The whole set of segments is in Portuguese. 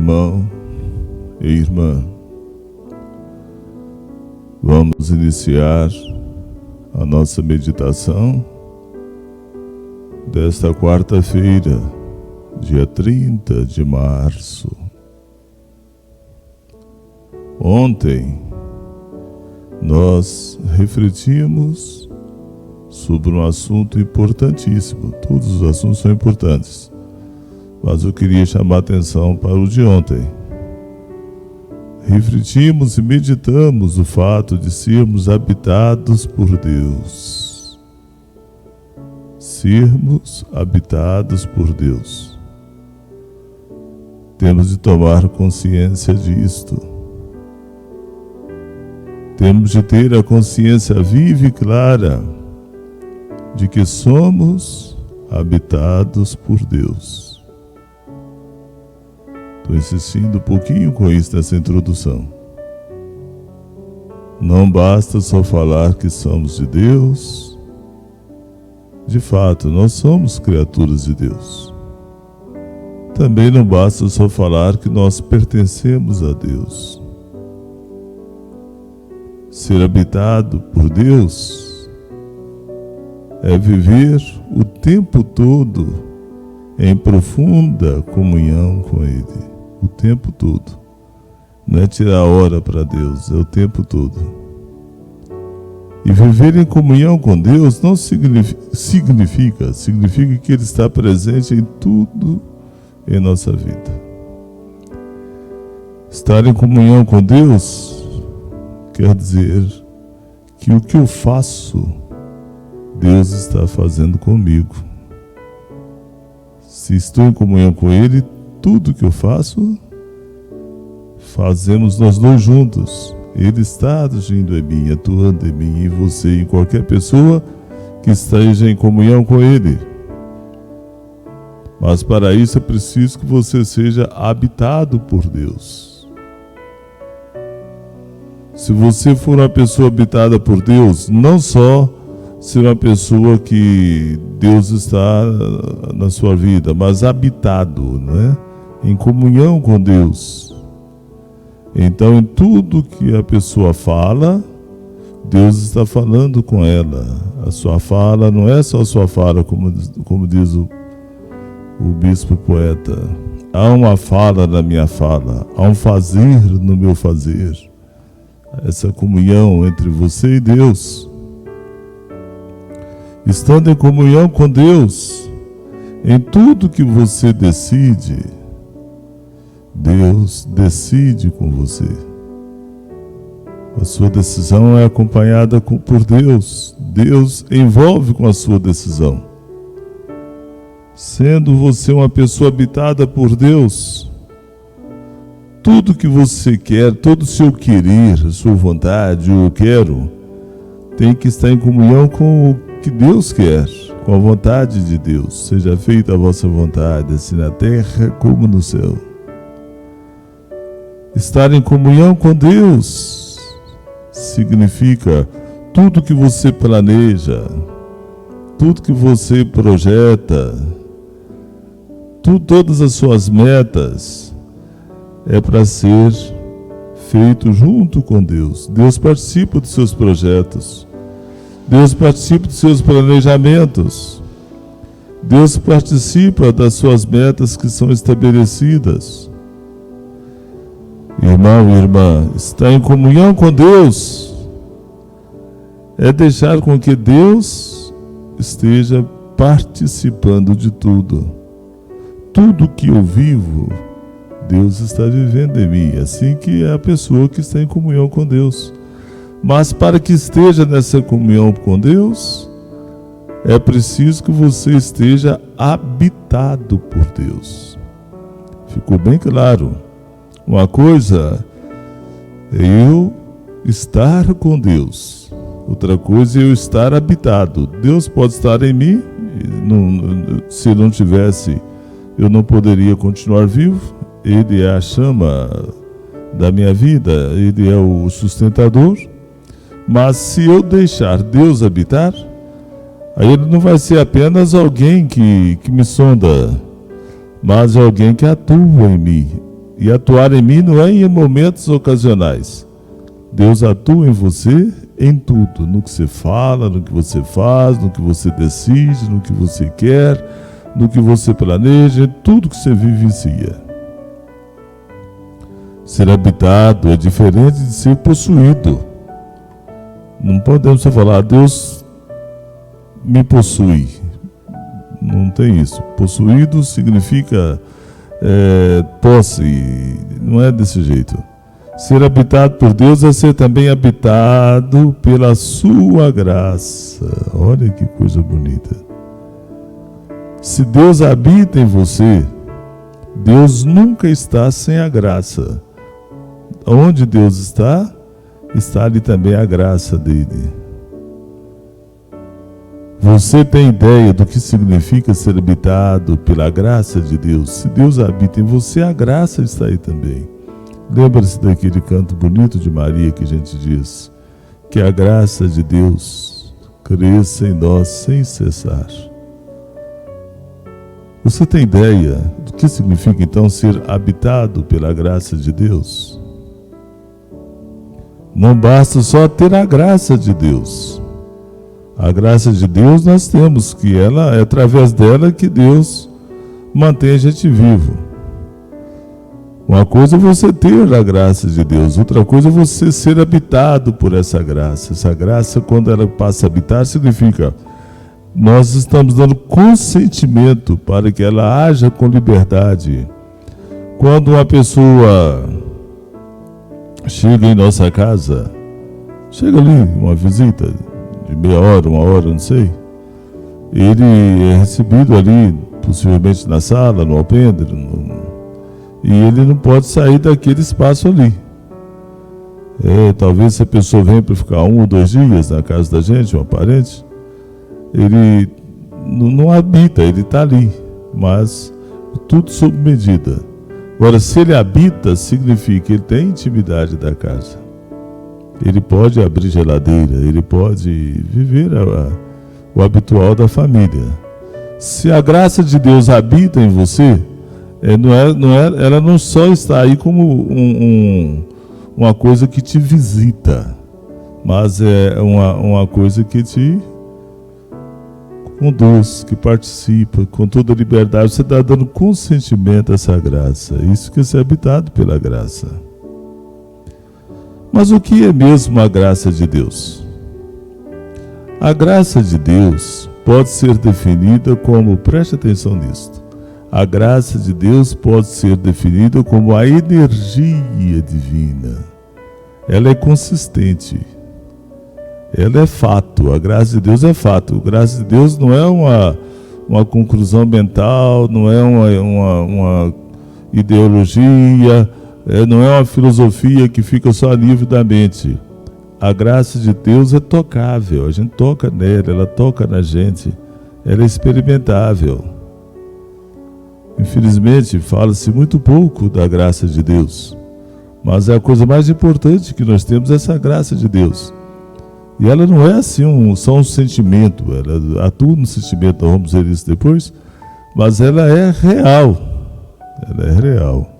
irmão e irmã, vamos iniciar a nossa meditação desta quarta-feira, dia 30 de março. Ontem nós refletimos sobre um assunto importantíssimo. Todos os assuntos são importantes, mas eu queria chamar a atenção para o de ontem. Refletimos e meditamos o fato de sermos habitados por Deus. Sermos habitados por Deus. Temos de tomar consciência disto. Temos de ter a consciência viva e clara de que somos habitados por Deus. Estou insistindo um pouquinho com isso nessa introdução. Não basta só falar que somos de Deus. De fato, nós somos criaturas de Deus. Também não basta só falar que nós pertencemos a Deus. Ser habitado por Deus é viver o tempo todo em profunda comunhão com Ele. O tempo todo. Não é tirar hora para Deus, é o tempo todo. E viver em comunhão com Deus não significa que Ele está presente em tudo em nossa vida. Estar em comunhão com Deus quer dizer que o que eu faço, Deus está fazendo comigo. Se estou em comunhão com Ele, tudo que eu faço, fazemos nós dois juntos. Ele está agindo em mim, atuando em mim, em você, em qualquer pessoa que esteja em comunhão com Ele. Mas para isso é preciso que você seja habitado por Deus. Se você for uma pessoa habitada por Deus, não só ser uma pessoa que Deus está na sua vida, mas habitado, né? Em comunhão com Deus. Então, em tudo que a pessoa fala, Deus está falando com ela. A sua fala não é só a sua fala, como diz o bispo poeta. Há uma fala na minha fala, há um fazer no meu fazer. Essa comunhão entre você e Deus. Estando em comunhão com Deus, em tudo que você decide, Deus decide com você. A sua decisão é acompanhada por Deus. Deus envolve com a sua decisão. Sendo você uma pessoa habitada por Deus, tudo que você quer, todo o seu querer, a sua vontade, o eu quero, tem que estar em comunhão com o que Deus quer, com a vontade de Deus. Seja feita a vossa vontade, assim na terra como no céu. Estar em comunhão com Deus significa tudo que você planeja, tudo que você projeta, todas as suas metas é para ser feito junto com Deus. Deus participa dos seus projetos. Deus participa dos seus planejamentos. Deus participa das suas metas que são estabelecidas. Irmão e irmã, estar em comunhão com Deus é deixar com que Deus esteja participando de tudo. Tudo que eu vivo, Deus está vivendo em mim. Assim que é a pessoa que está em comunhão com Deus. Mas para que esteja nessa comunhão com Deus, é preciso que você esteja habitado por Deus. Ficou bem claro? Uma coisa é eu estar com Deus, outra coisa é eu estar habitado. Deus pode estar em mim, se não tivesse, eu não poderia continuar vivo. Ele é a chama da minha vida, Ele é o sustentador. Mas se eu deixar Deus habitar, aí Ele não vai ser apenas alguém que me sonda, mas alguém que atua em mim. E atuar em mim não é em momentos ocasionais. Deus atua em você em tudo, no que você fala, no que você faz, no que você decide, no que você quer, no que você planeja, em tudo que você vivencia. Ser habitado é diferente de ser possuído. Não podemos só falar, Deus me possui. Não tem isso. Possuído significa posse, não é desse jeito. Ser habitado por Deus é ser também habitado pela sua graça. Olha que coisa bonita. Se Deus habita em você, Deus nunca está sem a graça. Onde Deus está, está ali também a graça dele. Você tem ideia do que significa ser habitado pela graça de Deus? Se Deus habita em você, a graça está aí também. Lembra-se daquele canto bonito de Maria que a gente diz: que a graça de Deus cresça em nós sem cessar. Você tem ideia do que significa então ser habitado pela graça de Deus? Não basta só ter a graça de Deus. A graça de Deus nós temos, que ela é através dela que Deus mantém a gente vivo. Uma coisa é você ter a graça de Deus, outra coisa é você ser habitado por essa graça. Essa graça, quando ela passa a habitar, significa nós estamos dando consentimento para que ela haja com liberdade. Quando uma pessoa chega em nossa casa, chega ali, uma visita de meia hora, uma hora, não sei, ele é recebido ali, possivelmente na sala, no alpendre, e ele não pode sair daquele espaço ali. Talvez se a pessoa vem para ficar 1 ou 2 dias na casa da gente, um parente, ele não habita, ele está ali, mas tudo sob medida. Agora, se ele habita, significa que ele tem intimidade da casa. Ele pode abrir geladeira, ele pode viver o habitual da família. Se a graça de Deus habita em você, ela não só está aí como uma coisa que te visita, mas é uma coisa que te conduz, que participa com toda a liberdade. Você está dando consentimento a essa graça. Isso que é ser habitado pela graça. Mas o que é mesmo a graça de Deus? A graça de Deus pode ser definida como, preste atenção nisto, a graça de Deus pode ser definida como a energia divina. Ela é consistente. Ela é fato. A graça de Deus é fato. A graça de Deus não é uma conclusão mental, não é uma ideologia, não é uma filosofia que fica só a nível da mente. A graça de Deus é tocável. A gente toca nela, ela toca na gente. Ela é experimentável. Infelizmente, fala-se muito pouco da graça de Deus. Mas a coisa mais importante que nós temos é essa graça de Deus. E ela não é assim só um sentimento. Ela atua no sentimento, nós vamos ver isso depois. Mas ela é real. Ela é real.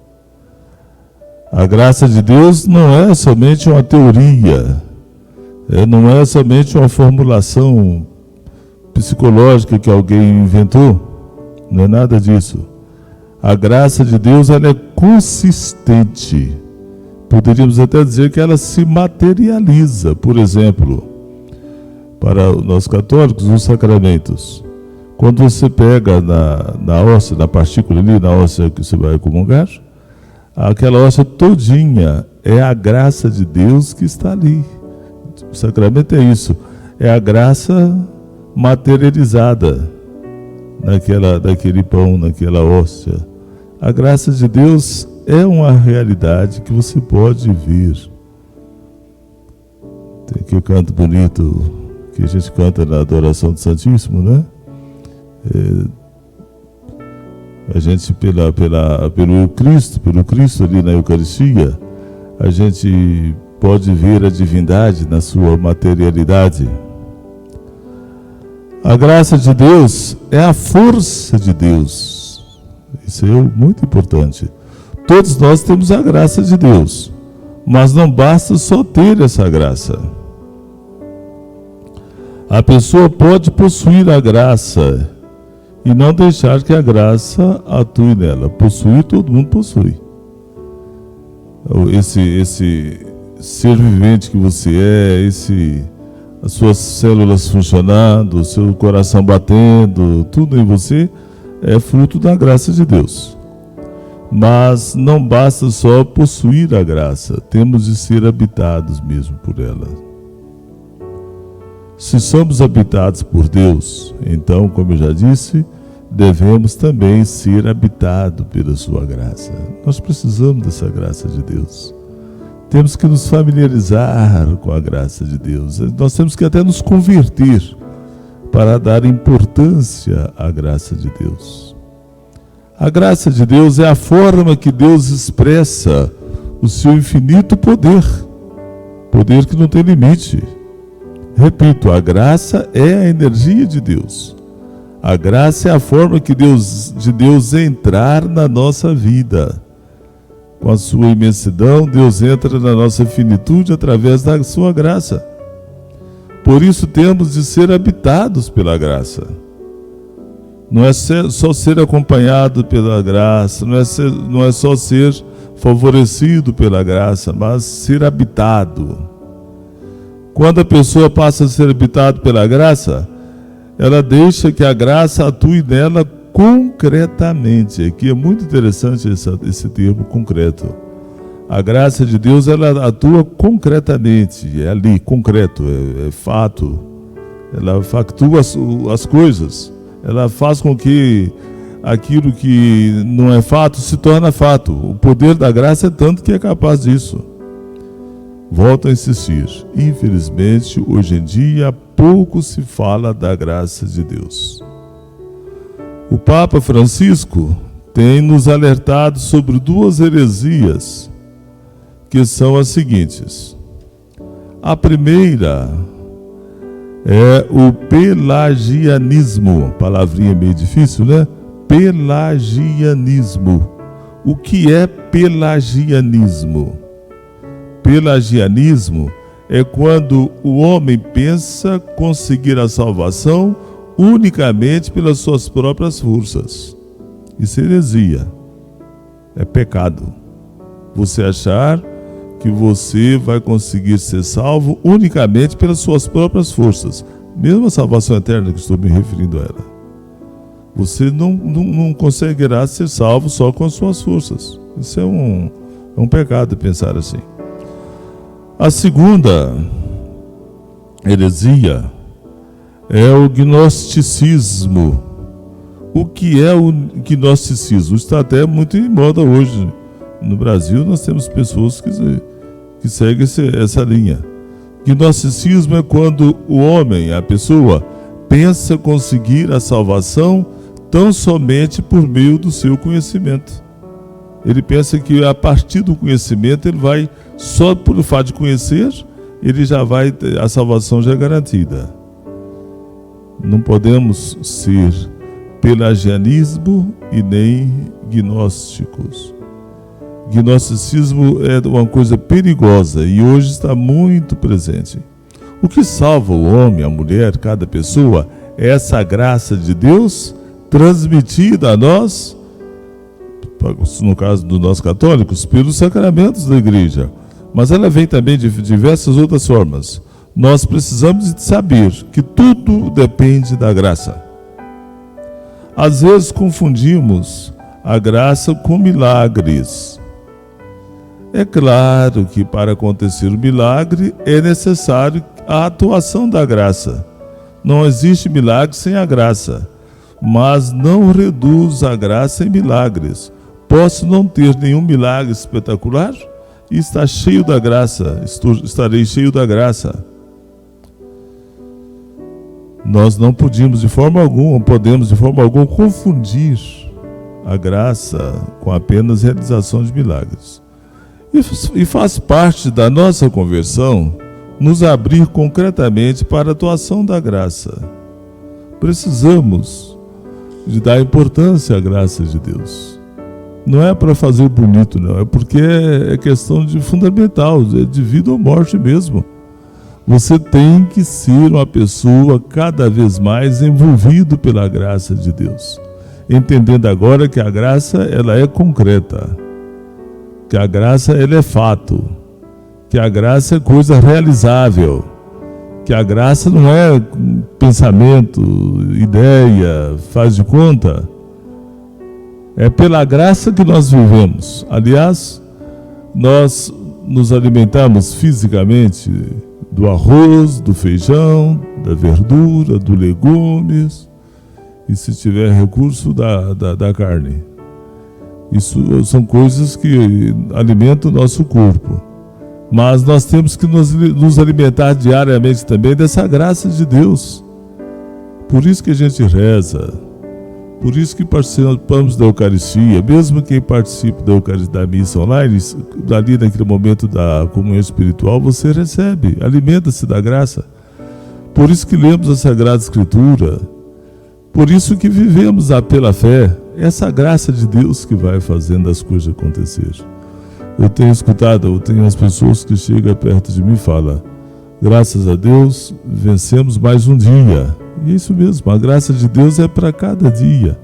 A graça de Deus não é somente uma teoria, não é somente uma formulação psicológica que alguém inventou, não é nada disso. A graça de Deus ela é consistente, poderíamos até dizer que ela se materializa. Por exemplo, para nós católicos, os sacramentos. Quando você pega na hóstia, na partícula ali, na hóstia que você vai comungar, aquela hóstia todinha é a graça de Deus que está ali. O sacramento é isso, é a graça materializada naquele pão, naquela hóstia. A graça de Deus é uma realidade que você pode ver. Tem aqui um canto bonito que a gente canta na adoração do Santíssimo, né? A gente, pelo Cristo ali na Eucaristia, a gente pode ver a divindade na sua materialidade. A graça de Deus é a força de Deus. Isso é muito importante. Todos nós temos a graça de Deus, mas não basta só ter essa graça. A pessoa pode possuir a graça e não deixar que a graça atue nela. Possuir, todo mundo possui. Esse ser vivente que você é, as suas células funcionando, o seu coração batendo, tudo em você é fruto da graça de Deus. Mas não basta só possuir a graça, temos de ser habitados mesmo por ela. Se somos habitados por Deus, então, como eu já disse, devemos também ser habitados pela sua graça. Nós precisamos dessa graça de Deus. Temos que nos familiarizar com a graça de Deus. Nós temos que até nos converter para dar importância à graça de Deus. A graça de Deus é a forma que Deus expressa o seu infinito poder. Poder que não tem limite. Repito, a graça é a energia de Deus. A graça é a forma de Deus entrar na nossa vida. Com a sua imensidão, Deus entra na nossa finitude através da sua graça. Por isso temos de ser habitados pela graça. Não é só ser acompanhado pela graça, não é só ser favorecido pela graça, mas ser habitado. Quando a pessoa passa a ser habitada pela graça, ela deixa que a graça atue nela concretamente. Aqui é muito interessante esse termo concreto. A graça de Deus, ela atua concretamente, é ali, concreto, é fato. Ela factua as coisas. Ela faz com que aquilo que não é fato se torne fato. O poder da graça é tanto que é capaz disso. Volto a insistir. Infelizmente, hoje em dia, pouco se fala da graça de Deus. O Papa Francisco tem nos alertado sobre duas heresias, que são as seguintes. A primeira é o pelagianismo, palavrinha meio difícil, né? Pelagianismo. O que é pelagianismo? Pelagianismo é quando o homem pensa conseguir a salvação unicamente pelas suas próprias forças. Isso é heresia, é pecado. Você achar que você vai conseguir ser salvo unicamente pelas suas próprias forças. Mesmo a salvação eterna que estou me referindo a ela. Você não conseguirá ser salvo só com as suas forças. Isso é um pecado pensar assim. A segunda heresia é o gnosticismo. O que é o gnosticismo? Está até muito em moda hoje. No Brasil nós temos pessoas que seguem essa linha. Gnosticismo é quando o homem, a pessoa, pensa conseguir a salvação tão somente por meio do seu conhecimento. Ele pensa que a partir do conhecimento ele vai, só por fato de conhecer, a salvação já é garantida. Não podemos ser pelagianismo e nem gnósticos. Gnosticismo é uma coisa perigosa e hoje está muito presente. O que salva o homem, a mulher, cada pessoa, é essa graça de Deus transmitida a nós, no caso dos nós católicos, pelos sacramentos da igreja. Mas ela vem também de diversas outras formas. Nós precisamos de saber que tudo depende da graça. Às vezes confundimos a graça com milagres. É claro que para acontecer o milagre é necessário a atuação da graça. Não existe milagre sem a graça, mas não reduz a graça em milagres. Posso não ter nenhum milagre espetacular e estar cheio da graça, estarei cheio da graça. Nós não podemos de forma alguma confundir a graça com apenas realização de milagres. E faz parte da nossa conversão nos abrir concretamente para a atuação da graça. Precisamos de dar importância à graça de Deus. Não é para fazer bonito, não. É porque é questão de fundamental, é de vida ou morte mesmo. Você tem que ser uma pessoa cada vez mais envolvido pela graça de Deus. Entendendo agora que a graça, ela é concreta. Que a graça, ela é fato. Que a graça é coisa realizável. Que a graça não é pensamento, ideia, faz de conta. É pela graça que nós vivemos. Aliás, nós nos alimentamos fisicamente do arroz, do feijão, da verdura, do legumes e, se tiver recurso, da carne. Isso são coisas que alimentam o nosso corpo. Mas nós temos que nos alimentar diariamente também dessa graça de Deus. Por isso que a gente reza. Por isso que participamos da Eucaristia. Mesmo quem participa da missa online, ali naquele momento da comunhão espiritual, você recebe, alimenta-se da graça. Por isso que lemos a Sagrada Escritura. Por isso que vivemos pela fé. Essa graça de Deus que vai fazendo as coisas acontecer. Eu tenho as pessoas que chegam perto de mim e falam: graças a Deus, vencemos mais um dia. E é isso mesmo, a graça de Deus é para cada dia.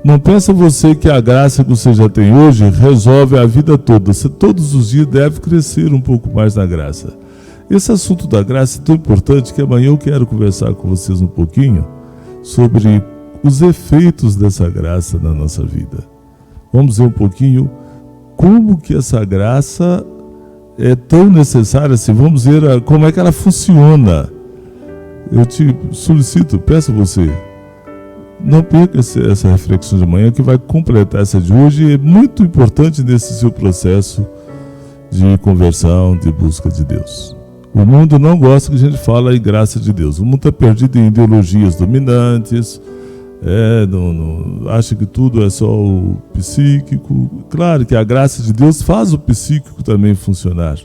Não pensa você que a graça que você já tem hoje resolve a vida toda. Você todos os dias deve crescer um pouco mais na graça. Esse assunto da graça é tão importante que amanhã eu quero conversar com vocês um pouquinho sobre os efeitos dessa graça na nossa vida. Vamos ver um pouquinho como que essa graça é tão necessária assim. Vamos ver como é que ela funciona. Eu te solicito, peço a você, não perca essa reflexão de amanhã, que vai completar essa de hoje e é muito importante nesse seu processo de conversão, de busca de Deus. O mundo não gosta que a gente fale em graça de Deus. O mundo está perdido em ideologias dominantes, acha que tudo é só o psíquico. Claro que a graça de Deus faz o psíquico também funcionar.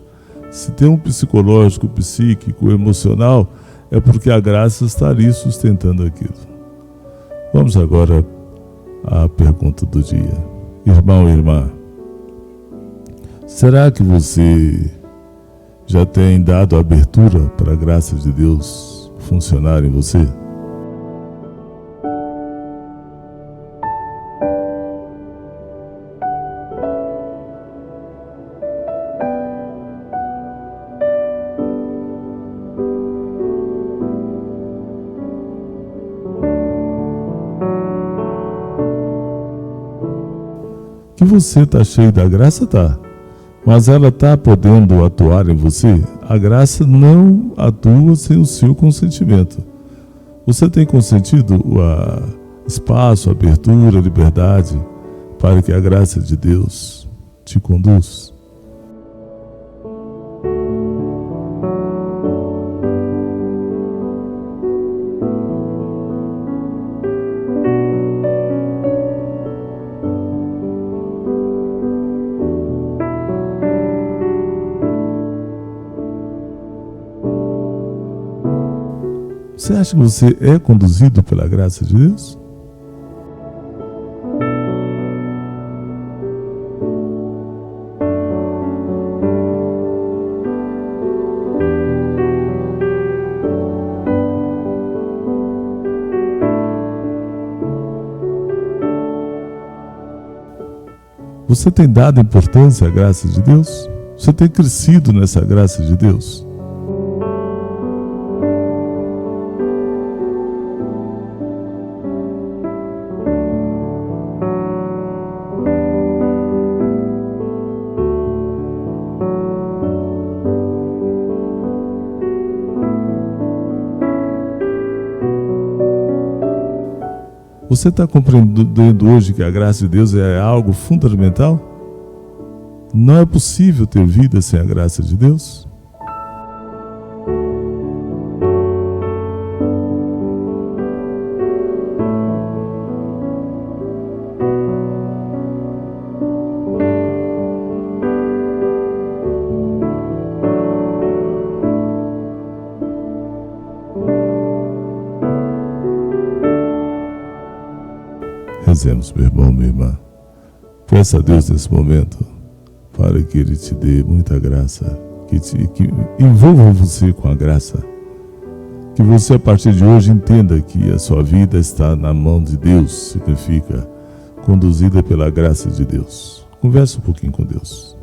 Se tem um psicológico, psíquico, emocional, é porque a graça está ali sustentando aquilo. Vamos agora à pergunta do dia. Irmão e irmã, será que você já tem dado abertura para a graça de Deus funcionar em você? Que você está cheio da graça, tá, mas ela está podendo atuar em você? A graça não atua sem o seu consentimento. Você tem consentido espaço, abertura, liberdade para que a graça de Deus te conduz? Você acha que você é conduzido pela graça de Deus? Você tem dado importância à graça de Deus? Você tem crescido nessa graça de Deus? Você está compreendendo hoje que a graça de Deus é algo fundamental? Não é possível ter vida sem a graça de Deus? Rezemos, meu irmão, minha irmã. Peça a Deus nesse momento para que Ele te dê muita graça, que envolva você com a graça. Que você, a partir de hoje, entenda que a sua vida está na mão de Deus, significa conduzida pela graça de Deus. Converse um pouquinho com Deus.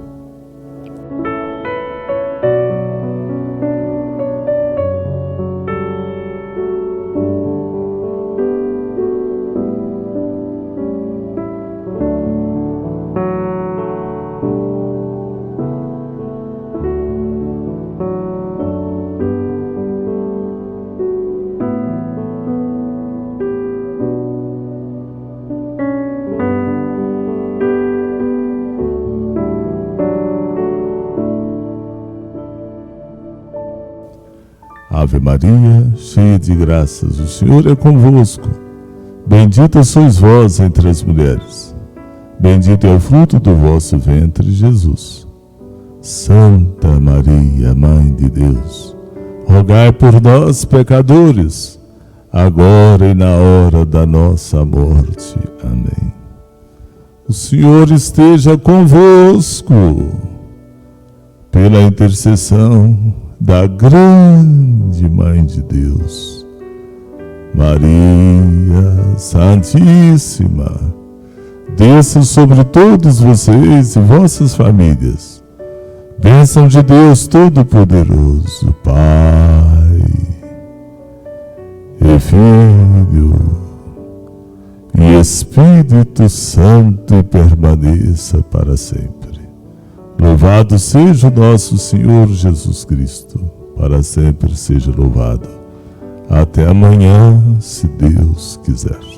Ave Maria, cheia de graças, o Senhor é convosco. Bendita sois vós entre as mulheres. Bendito é o fruto do vosso ventre, Jesus. Santa Maria, Mãe de Deus, rogai por nós, pecadores, agora e na hora da nossa morte. Amém. O Senhor esteja convosco. Pela intercessão da grande Mãe de Deus, Maria Santíssima, desça sobre todos vocês e vossas famílias bênção de Deus Todo-Poderoso, Pai e Filho e Espírito Santo, e permaneça para sempre. Louvado seja o nosso Senhor Jesus Cristo, para sempre seja louvado. Até amanhã, se Deus quiser.